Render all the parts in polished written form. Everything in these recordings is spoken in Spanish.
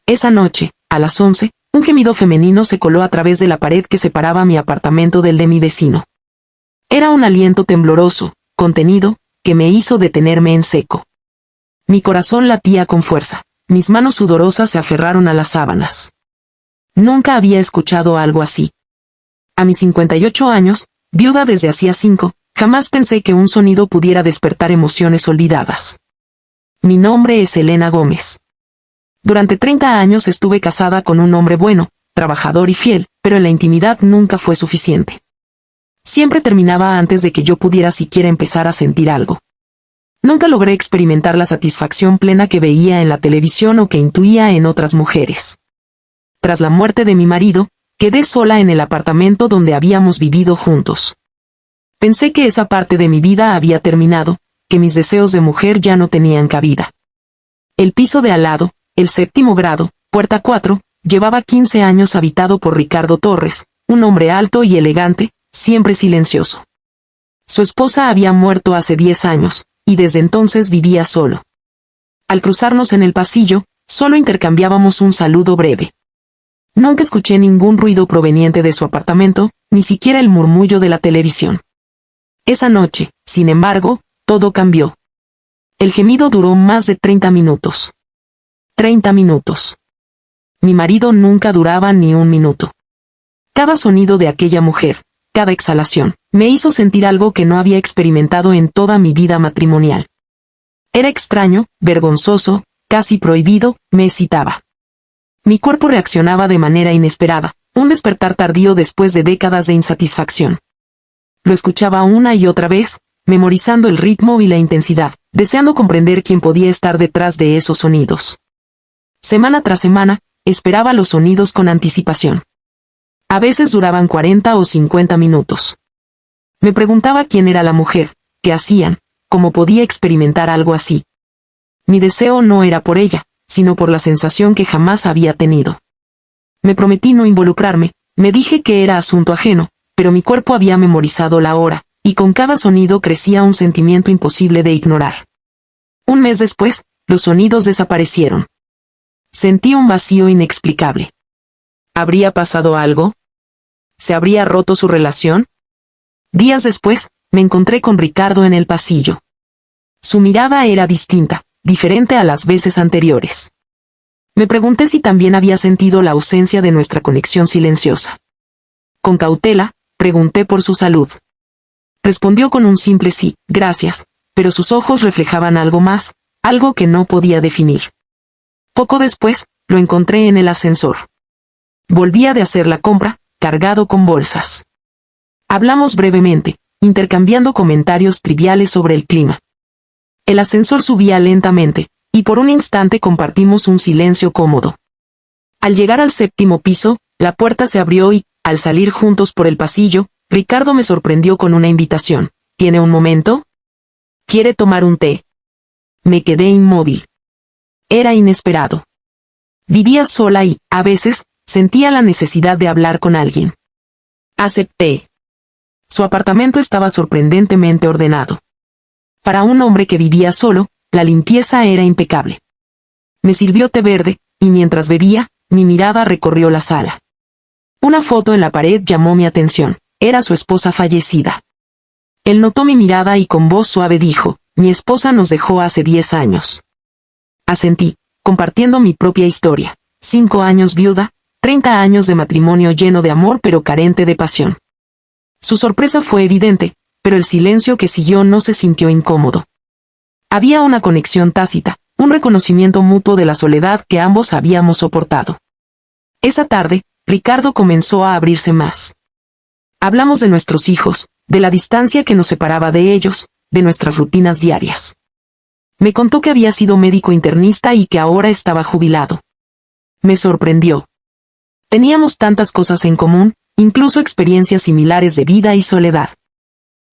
Esa noche, a las 11, un gemido femenino se coló a través de la pared que separaba mi apartamento del de mi vecino. Era un aliento tembloroso, contenido, que me hizo detenerme en seco. Mi corazón latía con fuerza. Mis manos sudorosas se aferraron a las sábanas. Nunca había escuchado algo así. A mis 58 años, viuda desde hacía 5, jamás pensé que un sonido pudiera despertar emociones olvidadas. Mi nombre es Elena Gómez. Durante 30 años estuve casada con un hombre bueno, trabajador y fiel, pero en la intimidad nunca fue suficiente. Siempre terminaba antes de que yo pudiera siquiera empezar a sentir algo. Nunca logré experimentar la satisfacción plena que veía en la televisión o que intuía en otras mujeres. Tras la muerte de mi marido, quedé sola en el apartamento donde habíamos vivido juntos. Pensé que esa parte de mi vida había terminado, que mis deseos de mujer ya no tenían cabida. El piso de al lado, el 7º grado, puerta 4, llevaba 15 años habitado por Ricardo Torres, un hombre alto y elegante, siempre silencioso. Su esposa había muerto hace 10 años, y desde entonces vivía solo. Al cruzarnos en el pasillo, solo intercambiábamos un saludo breve. Nunca escuché ningún ruido proveniente de su apartamento, ni siquiera el murmullo de la televisión. Esa noche, sin embargo, todo cambió. El gemido duró más de 30 minutos. 30 minutos. Mi marido nunca duraba ni un minuto. Cada sonido de aquella mujer, cada exhalación, me hizo sentir algo que no había experimentado en toda mi vida matrimonial. Era extraño, vergonzoso, casi prohibido, me excitaba. Mi cuerpo reaccionaba de manera inesperada, un despertar tardío después de décadas de insatisfacción. Lo escuchaba una y otra vez, memorizando el ritmo y la intensidad, deseando comprender quién podía estar detrás de esos sonidos. Semana tras semana, esperaba los sonidos con anticipación. A veces duraban 40 o 50 minutos. Me preguntaba quién era la mujer, qué hacían, cómo podía experimentar algo así. Mi deseo no era por ella, sino por la sensación que jamás había tenido. Me prometí no involucrarme, me dije que era asunto ajeno, pero mi cuerpo había memorizado la hora, y con cada sonido crecía un sentimiento imposible de ignorar. Un mes después, los sonidos desaparecieron. Sentí un vacío inexplicable. ¿Habría pasado algo? ¿Se habría roto su relación? Días después, me encontré con Ricardo en el pasillo. Su mirada era distinta, diferente a las veces anteriores. Me pregunté si también había sentido la ausencia de nuestra conexión silenciosa. Con cautela, pregunté por su salud. Respondió con un simple sí, gracias, pero sus ojos reflejaban algo más, algo que no podía definir. Poco después, lo encontré en el ascensor. Volvía de hacer la compra, cargado con bolsas. Hablamos brevemente, intercambiando comentarios triviales sobre el clima. El ascensor subía lentamente, y por un instante compartimos un silencio cómodo. Al llegar al 7º piso, la puerta se abrió y, al salir juntos por el pasillo, Ricardo me sorprendió con una invitación. ¿Tiene un momento? ¿Quiere tomar un té? Me quedé inmóvil. Era inesperado. Vivía sola y, a veces, sentía la necesidad de hablar con alguien. Acepté. Su apartamento estaba sorprendentemente ordenado. Para un hombre que vivía solo, la limpieza era impecable. Me sirvió té verde, y mientras bebía, mi mirada recorrió la sala. Una foto en la pared llamó mi atención. Era su esposa fallecida. Él notó mi mirada y con voz suave dijo, mi esposa nos dejó hace 10 años. Asentí, compartiendo mi propia historia. 5 años viuda, 30 años de matrimonio lleno de amor pero carente de pasión. Su sorpresa fue evidente, pero el silencio que siguió no se sintió incómodo. Había una conexión tácita, un reconocimiento mutuo de la soledad que ambos habíamos soportado. Esa tarde, Ricardo comenzó a abrirse más. Hablamos de nuestros hijos, de la distancia que nos separaba de ellos, de nuestras rutinas diarias. Me contó que había sido médico internista y que ahora estaba jubilado. Me sorprendió. Teníamos tantas cosas en común, incluso experiencias similares de vida y soledad.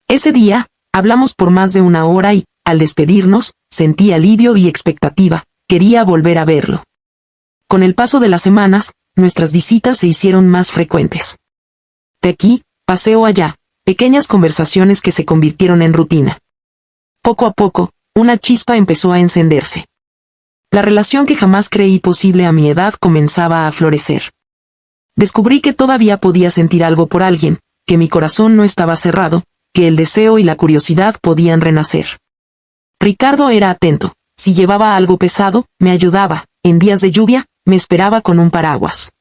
Ese día, hablamos por más de 1 hora y, al despedirnos, sentí alivio y expectativa, quería volver a verlo. Con el paso de las semanas, nuestras visitas se hicieron más frecuentes. De aquí, paseo allá, pequeñas conversaciones que se convirtieron en rutina. Poco a poco, una chispa empezó a encenderse. La relación que jamás creí posible a mi edad comenzaba a florecer. Descubrí que todavía podía sentir algo por alguien, que mi corazón no estaba cerrado, que el deseo y la curiosidad podían renacer. Ricardo era atento. Si llevaba algo pesado, me ayudaba. En días de lluvia, me esperaba con un paraguas.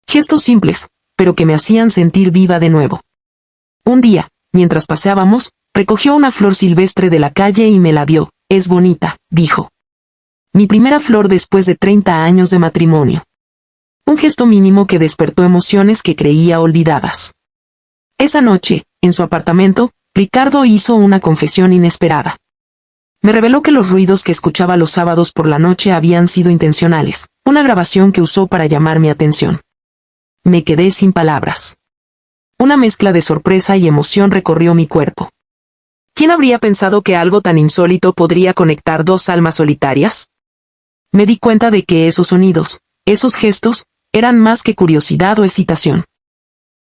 Gestos simples, pero que me hacían sentir viva de nuevo. Un día, mientras paseábamos, recogió una flor silvestre de la calle y me la dio. Es bonita, dijo. Mi primera flor después de 30 años de matrimonio. Un gesto mínimo que despertó emociones que creía olvidadas. Esa noche, en su apartamento, Ricardo hizo una confesión inesperada. Me reveló que los ruidos que escuchaba los sábados por la noche habían sido intencionales, una grabación que usó para llamar mi atención. Me quedé sin palabras. Una mezcla de sorpresa y emoción recorrió mi cuerpo. ¿Quién habría pensado que algo tan insólito podría conectar dos almas solitarias? Me di cuenta de que esos sonidos, esos gestos, eran más que curiosidad o excitación.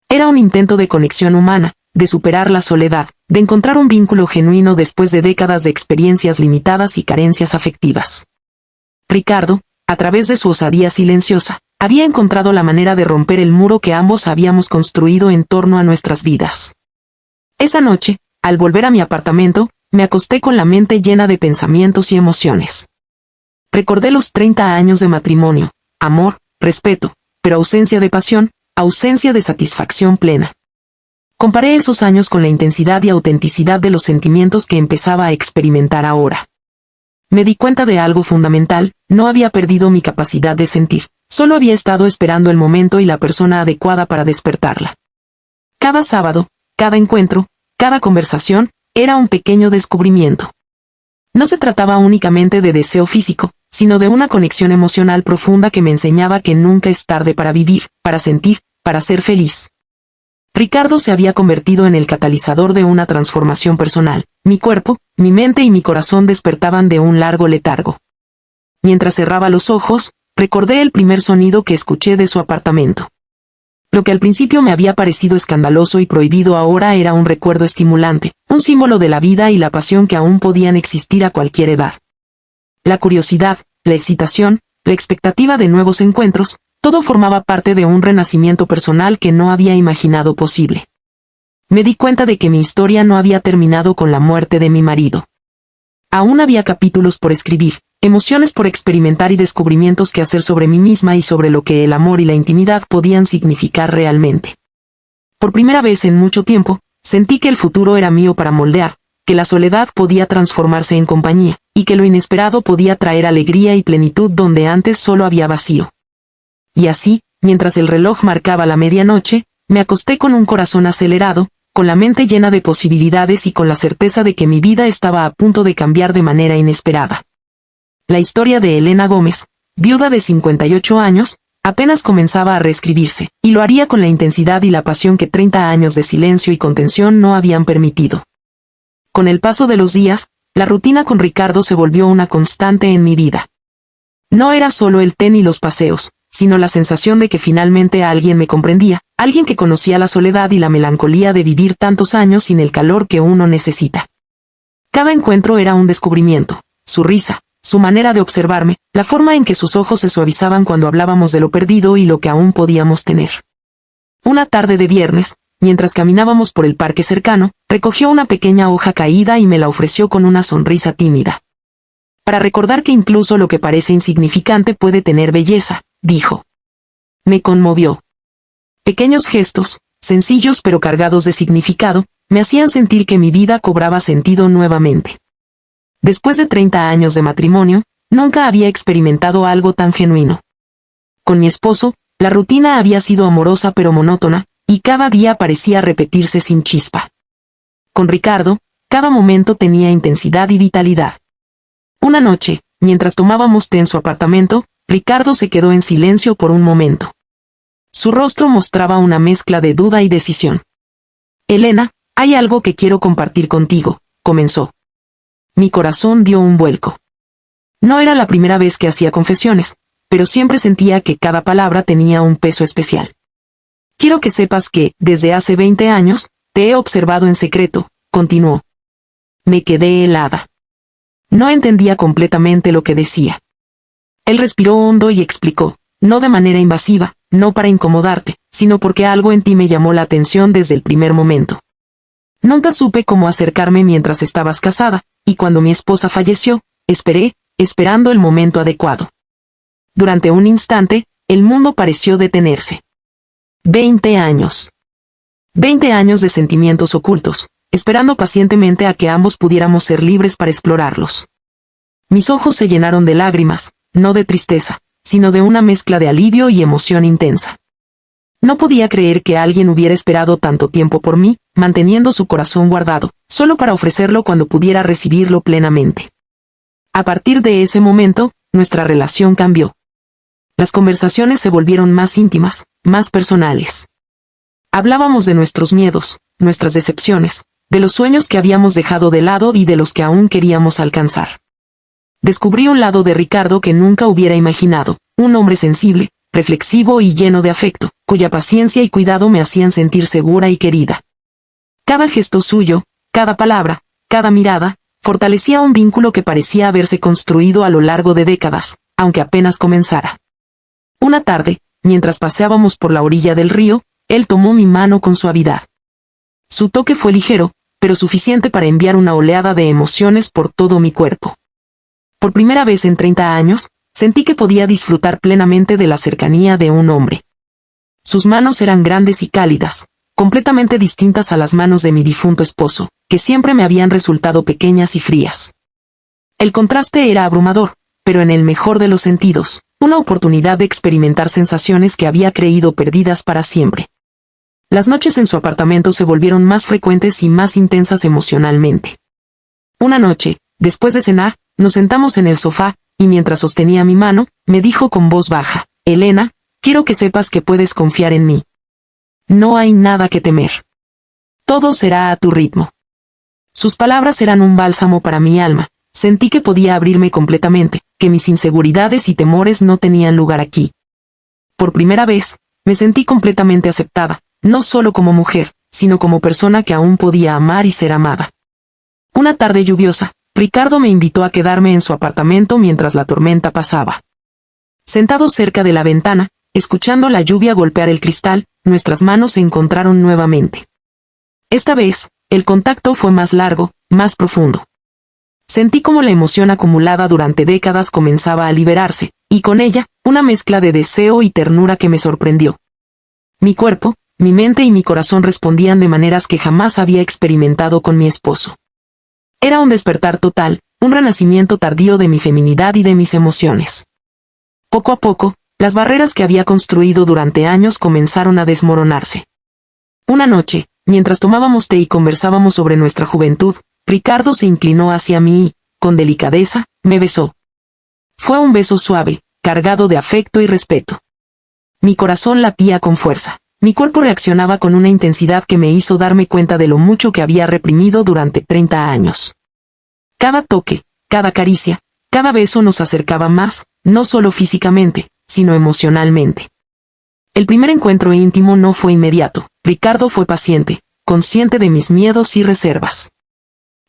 Era un intento de conexión humana, de superar la soledad, de encontrar un vínculo genuino después de décadas de experiencias limitadas y carencias afectivas. Ricardo, a través de su osadía silenciosa, había encontrado la manera de romper el muro que ambos habíamos construido en torno a nuestras vidas. Esa noche, al volver a mi apartamento, me acosté con la mente llena de pensamientos y emociones. Recordé los 30 años de matrimonio, amor, respeto, pero ausencia de pasión, ausencia de satisfacción plena. Comparé esos años con la intensidad y autenticidad de los sentimientos que empezaba a experimentar ahora. Me di cuenta de algo fundamental, no había perdido mi capacidad de sentir, solo había estado esperando el momento y la persona adecuada para despertarla. Cada sábado, cada encuentro, cada conversación, era un pequeño descubrimiento. No se trataba únicamente de deseo físico, sino de una conexión emocional profunda que me enseñaba que nunca es tarde para vivir, para sentir, para ser feliz. Ricardo se había convertido en el catalizador de una transformación personal. Mi cuerpo, mi mente y mi corazón despertaban de un largo letargo. Mientras cerraba los ojos, recordé el primer sonido que escuché de su apartamento. Lo que al principio me había parecido escandaloso y prohibido ahora era un recuerdo estimulante, un símbolo de la vida y la pasión que aún podían existir a cualquier edad. La curiosidad, la excitación, la expectativa de nuevos encuentros, todo formaba parte de un renacimiento personal que no había imaginado posible. Me di cuenta de que mi historia no había terminado con la muerte de mi marido. Aún había capítulos por escribir, emociones por experimentar y descubrimientos que hacer sobre mí misma y sobre lo que el amor y la intimidad podían significar realmente. Por primera vez en mucho tiempo, sentí que el futuro era mío para moldear, que la soledad podía transformarse en compañía, y que lo inesperado podía traer alegría y plenitud donde antes solo había vacío. Y así, mientras el reloj marcaba la medianoche, me acosté con un corazón acelerado, con la mente llena de posibilidades y con la certeza de que mi vida estaba a punto de cambiar de manera inesperada. La historia de Elena Gómez, viuda de 58 años, apenas comenzaba a reescribirse, y lo haría con la intensidad y la pasión que 30 años de silencio y contención no habían permitido. Con el paso de los días, la rutina con Ricardo se volvió una constante en mi vida. No era solo el té ni los paseos, sino la sensación de que finalmente alguien me comprendía, alguien que conocía la soledad y la melancolía de vivir tantos años sin el calor que uno necesita. Cada encuentro era un descubrimiento, su risa, su manera de observarme, la forma en que sus ojos se suavizaban cuando hablábamos de lo perdido y lo que aún podíamos tener. Una tarde de viernes, mientras caminábamos por el parque cercano, recogió una pequeña hoja caída y me la ofreció con una sonrisa tímida. Para recordar que incluso lo que parece insignificante puede tener belleza, dijo. Me conmovió. Pequeños gestos, sencillos pero cargados de significado, me hacían sentir que mi vida cobraba sentido nuevamente. Después de 30 años de matrimonio, nunca había experimentado algo tan genuino. Con mi esposo, la rutina había sido amorosa pero monótona, y cada día parecía repetirse sin chispa. Con Ricardo, cada momento tenía intensidad y vitalidad. Una noche, mientras tomábamos té en su apartamento, Ricardo se quedó en silencio por un momento. Su rostro mostraba una mezcla de duda y decisión. Elena, hay algo que quiero compartir contigo, comenzó. Mi corazón dio un vuelco. No era la primera vez que hacía confesiones, pero siempre sentía que cada palabra tenía un peso especial. Quiero que sepas que, desde hace 20 años, te he observado en secreto, continuó. Me quedé helada. No entendía completamente lo que decía. Él respiró hondo y explicó, no de manera invasiva, no para incomodarte, sino porque algo en ti me llamó la atención desde el primer momento. Nunca supe cómo acercarme mientras estabas casada, y cuando mi esposa falleció, esperé, esperando el momento adecuado. Durante un instante, el mundo pareció detenerse. 20 años. 20 años de sentimientos ocultos, esperando pacientemente a que ambos pudiéramos ser libres para explorarlos. Mis ojos se llenaron de lágrimas, no de tristeza, sino de una mezcla de alivio y emoción intensa. No podía creer que alguien hubiera esperado tanto tiempo por mí, manteniendo su corazón guardado, solo para ofrecerlo cuando pudiera recibirlo plenamente. A partir de ese momento, nuestra relación cambió. Las conversaciones se volvieron más íntimas, más personales. Hablábamos de nuestros miedos, nuestras decepciones, de los sueños que habíamos dejado de lado y de los que aún queríamos alcanzar. Descubrí un lado de Ricardo que nunca hubiera imaginado, un hombre sensible, reflexivo y lleno de afecto, cuya paciencia y cuidado me hacían sentir segura y querida. Cada gesto suyo, cada palabra, cada mirada, fortalecía un vínculo que parecía haberse construido a lo largo de décadas, aunque apenas comenzara. Una tarde, mientras paseábamos por la orilla del río, él tomó mi mano con suavidad. Su toque fue ligero, pero suficiente para enviar una oleada de emociones por todo mi cuerpo. Por primera vez en 30 años, sentí que podía disfrutar plenamente de la cercanía de un hombre. Sus manos eran grandes y cálidas, completamente distintas a las manos de mi difunto esposo, que siempre me habían resultado pequeñas y frías. El contraste era abrumador, pero en el mejor de los sentidos, una oportunidad de experimentar sensaciones que había creído perdidas para siempre. Las noches en su apartamento se volvieron más frecuentes y más intensas emocionalmente. Una noche, después de cenar, nos sentamos en el sofá, y mientras sostenía mi mano, me dijo con voz baja, Elena, quiero que sepas que puedes confiar en mí. No hay nada que temer. Todo será a tu ritmo. Sus palabras eran un bálsamo para mi alma, sentí que podía abrirme completamente, que mis inseguridades y temores no tenían lugar aquí. Por primera vez, me sentí completamente aceptada, no solo como mujer, sino como persona que aún podía amar y ser amada. Una tarde lluviosa, Ricardo me invitó a quedarme en su apartamento mientras la tormenta pasaba. Sentados cerca de la ventana, escuchando la lluvia golpear el cristal, nuestras manos se encontraron nuevamente. Esta vez, el contacto fue más largo, más profundo. Sentí como la emoción acumulada durante décadas comenzaba a liberarse, y con ella, una mezcla de deseo y ternura que me sorprendió. Mi cuerpo, mi mente y mi corazón respondían de maneras que jamás había experimentado con mi esposo. Era un despertar total, un renacimiento tardío de mi feminidad y de mis emociones. Poco a poco, las barreras que había construido durante años comenzaron a desmoronarse. Una noche, mientras tomábamos té y conversábamos sobre nuestra juventud, Ricardo se inclinó hacia mí y, con delicadeza, me besó. Fue un beso suave, cargado de afecto y respeto. Mi corazón latía con fuerza. Mi cuerpo reaccionaba con una intensidad que me hizo darme cuenta de lo mucho que había reprimido durante 30 años. Cada toque, cada caricia, cada beso nos acercaba más, no solo físicamente, sino emocionalmente. El primer encuentro íntimo no fue inmediato. Ricardo fue paciente, consciente de mis miedos y reservas.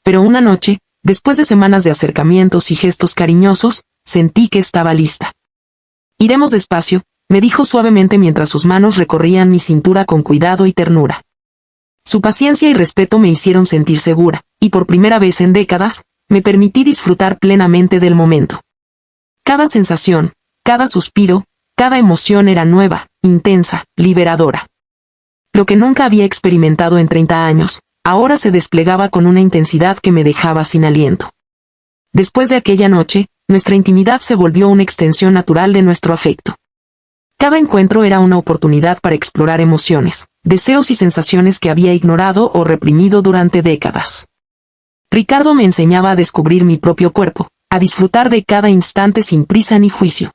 Pero una noche, después de semanas de acercamientos y gestos cariñosos, sentí que estaba lista. Iremos despacio, me dijo suavemente mientras sus manos recorrían mi cintura con cuidado y ternura. Su paciencia y respeto me hicieron sentir segura, y por primera vez en décadas, me permití disfrutar plenamente del momento. Cada sensación, cada suspiro, cada emoción era nueva, intensa, liberadora. Lo que nunca había experimentado en 30 años, ahora se desplegaba con una intensidad que me dejaba sin aliento. Después de aquella noche, nuestra intimidad se volvió una extensión natural de nuestro afecto. Cada encuentro era una oportunidad para explorar emociones, deseos y sensaciones que había ignorado o reprimido durante décadas. Ricardo me enseñaba a descubrir mi propio cuerpo, a disfrutar de cada instante sin prisa ni juicio.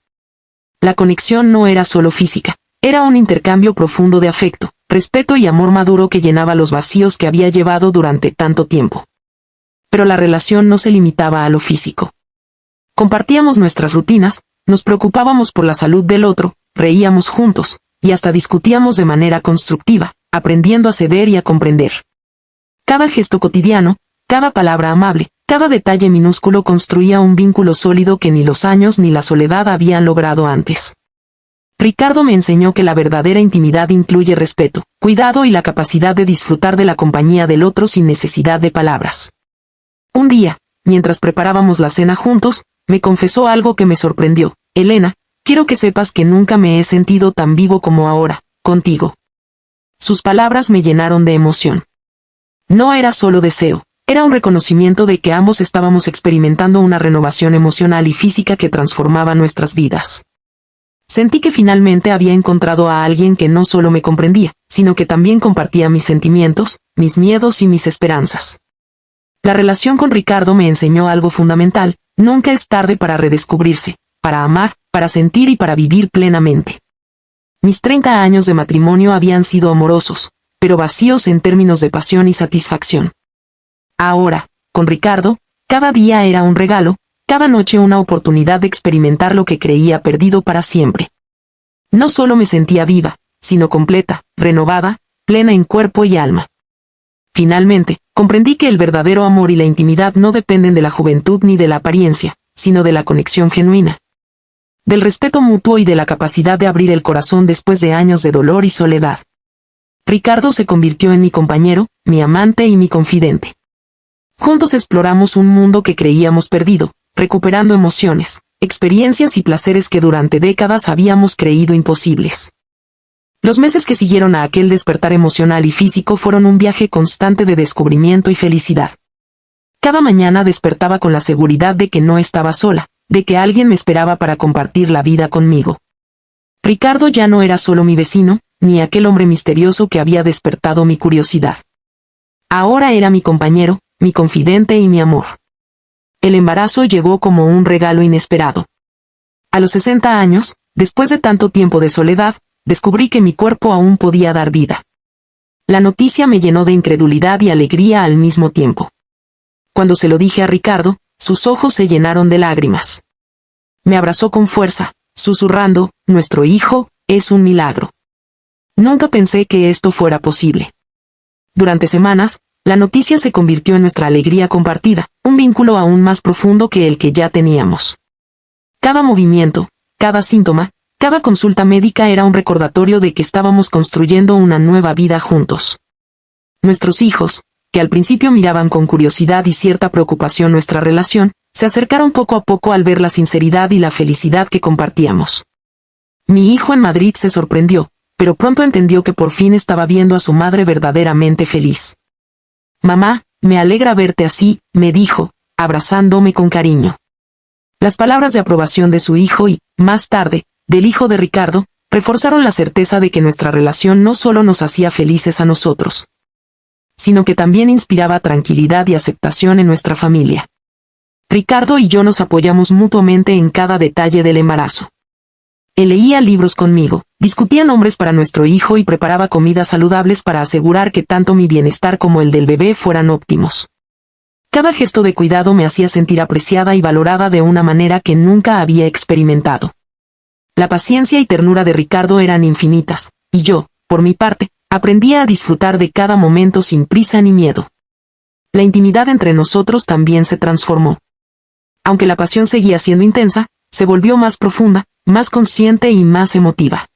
La conexión no era solo física, era un intercambio profundo de afecto, respeto y amor maduro que llenaba los vacíos que había llevado durante tanto tiempo. Pero la relación no se limitaba a lo físico. Compartíamos nuestras rutinas, nos preocupábamos por la salud del otro, reíamos juntos, y hasta discutíamos de manera constructiva, aprendiendo a ceder y a comprender. Cada gesto cotidiano, cada palabra amable, Cada detalle minúsculo construía un vínculo sólido que ni los años ni la soledad habían logrado antes. Ricardo me enseñó que la verdadera intimidad incluye respeto, cuidado y la capacidad de disfrutar de la compañía del otro sin necesidad de palabras. Un día, mientras preparábamos la cena juntos, me confesó algo que me sorprendió. Elena, quiero que sepas que nunca me he sentido tan vivo como ahora, contigo. Sus palabras me llenaron de emoción. No era solo deseo, era un reconocimiento de que ambos estábamos experimentando una renovación emocional y física que transformaba nuestras vidas. Sentí que finalmente había encontrado a alguien que no solo me comprendía, sino que también compartía mis sentimientos, mis miedos y mis esperanzas. La relación con Ricardo me enseñó algo fundamental: nunca es tarde para redescubrirse, para amar, para sentir y para vivir plenamente. Mis 30 años de matrimonio habían sido amorosos, pero vacíos en términos de pasión y satisfacción. Ahora, con Ricardo, cada día era un regalo, cada noche una oportunidad de experimentar lo que creía perdido para siempre. No solo me sentía viva, sino completa, renovada, plena en cuerpo y alma. Finalmente, comprendí que el verdadero amor y la intimidad no dependen de la juventud ni de la apariencia, sino de la conexión genuina. Del respeto mutuo y de la capacidad de abrir el corazón después de años de dolor y soledad. Ricardo se convirtió en mi compañero, mi amante y mi confidente. Juntos exploramos un mundo que creíamos perdido, recuperando emociones, experiencias y placeres que durante décadas habíamos creído imposibles. Los meses que siguieron a aquel despertar emocional y físico fueron un viaje constante de descubrimiento y felicidad. Cada mañana despertaba con la seguridad de que no estaba sola, de que alguien me esperaba para compartir la vida conmigo. Ricardo ya no era solo mi vecino, ni aquel hombre misterioso que había despertado mi curiosidad. Ahora era mi compañero, mi confidente y mi amor. El embarazo llegó como un regalo inesperado. A los 60 años, después de tanto tiempo de soledad, descubrí que mi cuerpo aún podía dar vida. La noticia me llenó de incredulidad y alegría al mismo tiempo. Cuando se lo dije a Ricardo, sus ojos se llenaron de lágrimas. Me abrazó con fuerza, susurrando: nuestro hijo es un milagro. Nunca pensé que esto fuera posible. Durante semanas, la noticia se convirtió en nuestra alegría compartida, un vínculo aún más profundo que el que ya teníamos. Cada movimiento, cada síntoma, cada consulta médica era un recordatorio de que estábamos construyendo una nueva vida juntos. Nuestros hijos, que al principio miraban con curiosidad y cierta preocupación nuestra relación, se acercaron poco a poco al ver la sinceridad y la felicidad que compartíamos. Mi hijo en Madrid se sorprendió, pero pronto entendió que por fin estaba viendo a su madre verdaderamente feliz. «Mamá, me alegra verte así», me dijo, abrazándome con cariño. Las palabras de aprobación de su hijo y, más tarde, del hijo de Ricardo, reforzaron la certeza de que nuestra relación no solo nos hacía felices a nosotros, sino que también inspiraba tranquilidad y aceptación en nuestra familia. Ricardo y yo nos apoyamos mutuamente en cada detalle del embarazo. Él leía libros conmigo, discutía nombres para nuestro hijo y preparaba comidas saludables para asegurar que tanto mi bienestar como el del bebé fueran óptimos. Cada gesto de cuidado me hacía sentir apreciada y valorada de una manera que nunca había experimentado. La paciencia y ternura de Ricardo eran infinitas, y yo, por mi parte, aprendía a disfrutar de cada momento sin prisa ni miedo. La intimidad entre nosotros también se transformó. Aunque la pasión seguía siendo intensa, se volvió más profunda, más consciente y más emotiva.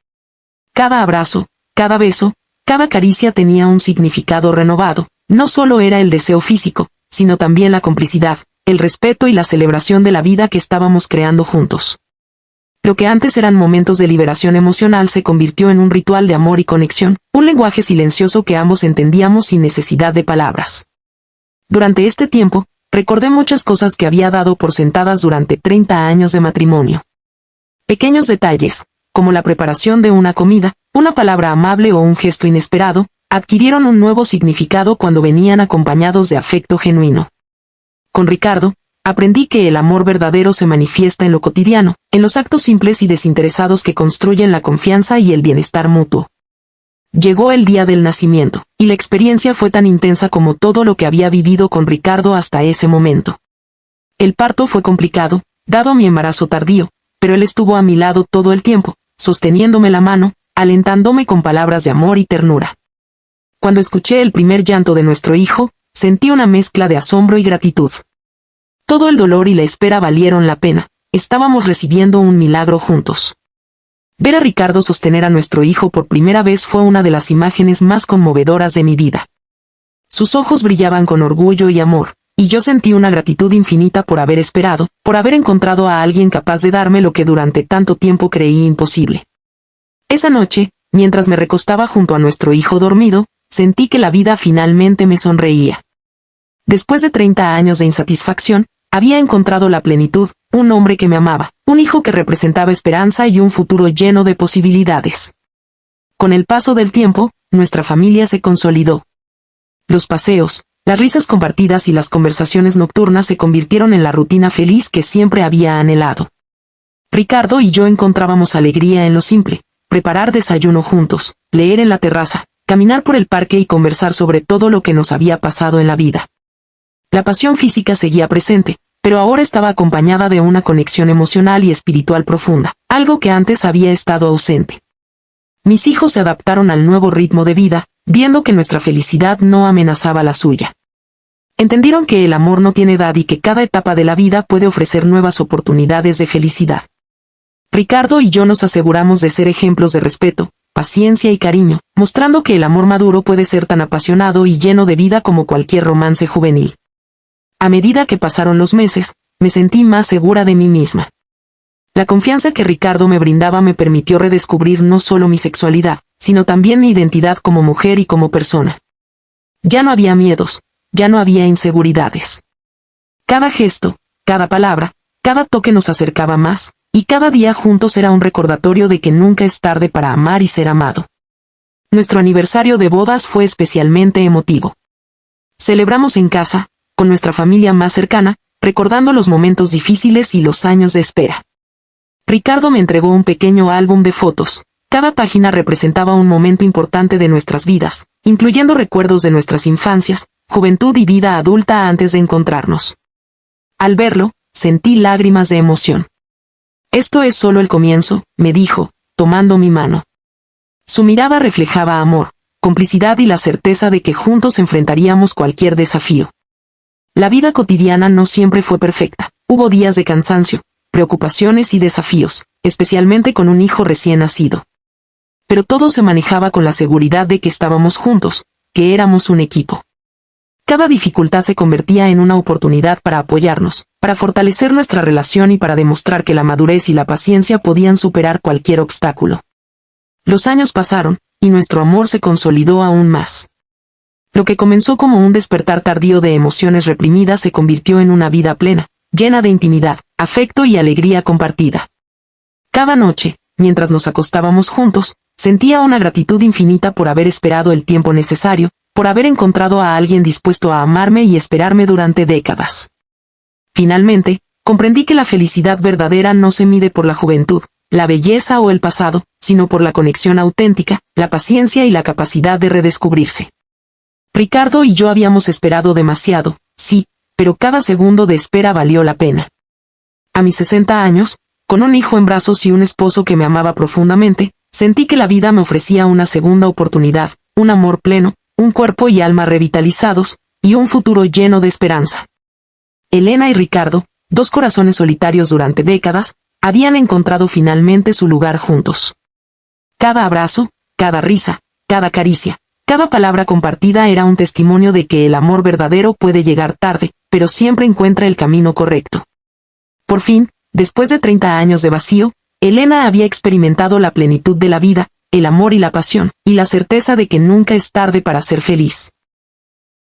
Cada abrazo, cada beso, cada caricia tenía un significado renovado. No solo era el deseo físico, sino también la complicidad, el respeto y la celebración de la vida que estábamos creando juntos. Lo que antes eran momentos de liberación emocional se convirtió en un ritual de amor y conexión, un lenguaje silencioso que ambos entendíamos sin necesidad de palabras. Durante este tiempo, recordé muchas cosas que había dado por sentadas durante 30 años de matrimonio. Pequeños detalles, como la preparación de una comida, una palabra amable o un gesto inesperado, adquirieron un nuevo significado cuando venían acompañados de afecto genuino. Con Ricardo, aprendí que el amor verdadero se manifiesta en lo cotidiano, en los actos simples y desinteresados que construyen la confianza y el bienestar mutuo. Llegó el día del nacimiento, y la experiencia fue tan intensa como todo lo que había vivido con Ricardo hasta ese momento. El parto fue complicado, dado mi embarazo tardío, pero él estuvo a mi lado todo el tiempo, sosteniéndome la mano, alentándome con palabras de amor y ternura. Cuando escuché el primer llanto de nuestro hijo, sentí una mezcla de asombro y gratitud. Todo el dolor y la espera valieron la pena. Estábamos recibiendo un milagro juntos. Ver a Ricardo sostener a nuestro hijo por primera vez fue una de las imágenes más conmovedoras de mi vida. Sus ojos brillaban con orgullo y amor, y yo sentí una gratitud infinita por haber esperado, por haber encontrado a alguien capaz de darme lo que durante tanto tiempo creí imposible. Esa noche, mientras me recostaba junto a nuestro hijo dormido, sentí que la vida finalmente me sonreía. Después de 30 años de insatisfacción, había encontrado la plenitud, un hombre que me amaba, un hijo que representaba esperanza y un futuro lleno de posibilidades. Con el paso del tiempo, nuestra familia se consolidó. Los paseos, las risas compartidas y las conversaciones nocturnas se convirtieron en la rutina feliz que siempre había anhelado. Ricardo y yo encontrábamos alegría en lo simple: preparar desayuno juntos, leer en la terraza, caminar por el parque y conversar sobre todo lo que nos había pasado en la vida. La pasión física seguía presente, pero ahora estaba acompañada de una conexión emocional y espiritual profunda, algo que antes había estado ausente. Mis hijos se adaptaron al nuevo ritmo de vida, viendo que nuestra felicidad no amenazaba la suya. Entendieron que el amor no tiene edad y que cada etapa de la vida puede ofrecer nuevas oportunidades de felicidad. Ricardo y yo nos aseguramos de ser ejemplos de respeto, paciencia y cariño, mostrando que el amor maduro puede ser tan apasionado y lleno de vida como cualquier romance juvenil. A medida que pasaron los meses, me sentí más segura de mí misma. La confianza que Ricardo me brindaba me permitió redescubrir no solo mi sexualidad, sino también mi identidad como mujer y como persona. Ya no había miedos, ya no había inseguridades. Cada gesto, cada palabra, cada toque nos acercaba más, y cada día juntos era un recordatorio de que nunca es tarde para amar y ser amado. Nuestro aniversario de bodas fue especialmente emotivo. Celebramos en casa, con nuestra familia más cercana, recordando los momentos difíciles y los años de espera. Ricardo me entregó un pequeño álbum de fotos. Cada página representaba un momento importante de nuestras vidas, incluyendo recuerdos de nuestras infancias, juventud y vida adulta antes de encontrarnos. Al verlo, sentí lágrimas de emoción. «Esto es solo el comienzo», me dijo, tomando mi mano. Su mirada reflejaba amor, complicidad y la certeza de que juntos enfrentaríamos cualquier desafío. La vida cotidiana no siempre fue perfecta. Hubo días de cansancio, preocupaciones y desafíos, especialmente con un hijo recién nacido. Pero todo se manejaba con la seguridad de que estábamos juntos, que éramos un equipo. Cada dificultad se convertía en una oportunidad para apoyarnos, para fortalecer nuestra relación y para demostrar que la madurez y la paciencia podían superar cualquier obstáculo. Los años pasaron, y nuestro amor se consolidó aún más. Lo que comenzó como un despertar tardío de emociones reprimidas se convirtió en una vida plena, llena de intimidad, afecto y alegría compartida. Cada noche, mientras nos acostábamos juntos, sentía una gratitud infinita por haber esperado el tiempo necesario, por haber encontrado a alguien dispuesto a amarme y esperarme durante décadas. Finalmente, comprendí que la felicidad verdadera no se mide por la juventud, la belleza o el pasado, sino por la conexión auténtica, la paciencia y la capacidad de redescubrirse. Ricardo y yo habíamos esperado demasiado, sí, pero cada segundo de espera valió la pena. A mis 60 años, con un hijo en brazos y un esposo que me amaba profundamente, sentí que la vida me ofrecía una segunda oportunidad, un amor pleno, un cuerpo y alma revitalizados, y un futuro lleno de esperanza. Elena y Ricardo, dos corazones solitarios durante décadas, habían encontrado finalmente su lugar juntos. Cada abrazo, cada risa, cada caricia, cada palabra compartida era un testimonio de que el amor verdadero puede llegar tarde, pero siempre encuentra el camino correcto. Por fin, después de 30 años de vacío, Elena había experimentado la plenitud de la vida, el amor y la pasión, y la certeza de que nunca es tarde para ser feliz.